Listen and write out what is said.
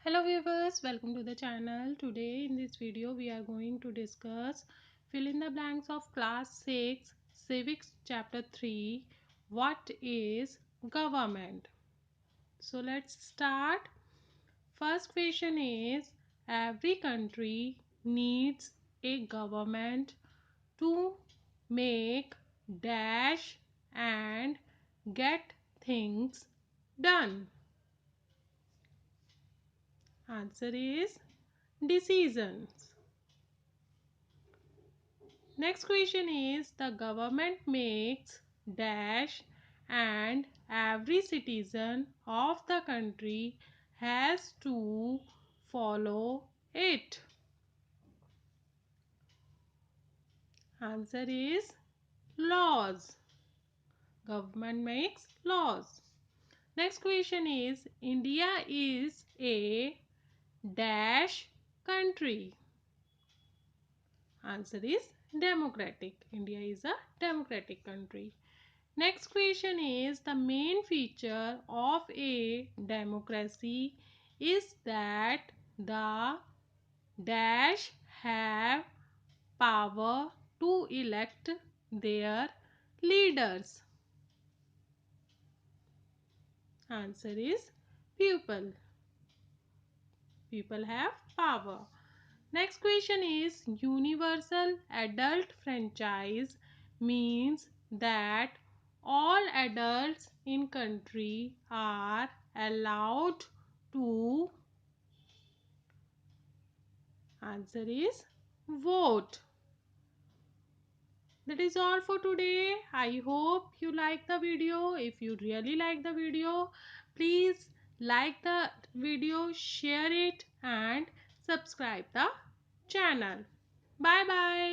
Hello viewers, welcome to the channel. Today in this video we are going to discuss fill in the blanks of class 6 civics chapter 3. What is government? So let's start. First question is, every country needs a government to make dash and get things done. Answer is decisions. Next question is, the government makes dash and every citizen of the country has to follow it. Answer is laws. Government makes laws. Next question is, India is a dash country. Answer is democratic. India is a democratic country. Next question is, the main feature of a democracy is that the dash have power to elect their leaders. Answer is people. People have power. Next question is, universal adult franchise means that all adults in country are allowed to. Answer is vote. That is all for today. I hope you like the video. If you really like the video, please like the video, share it and subscribe the channel. Bye bye.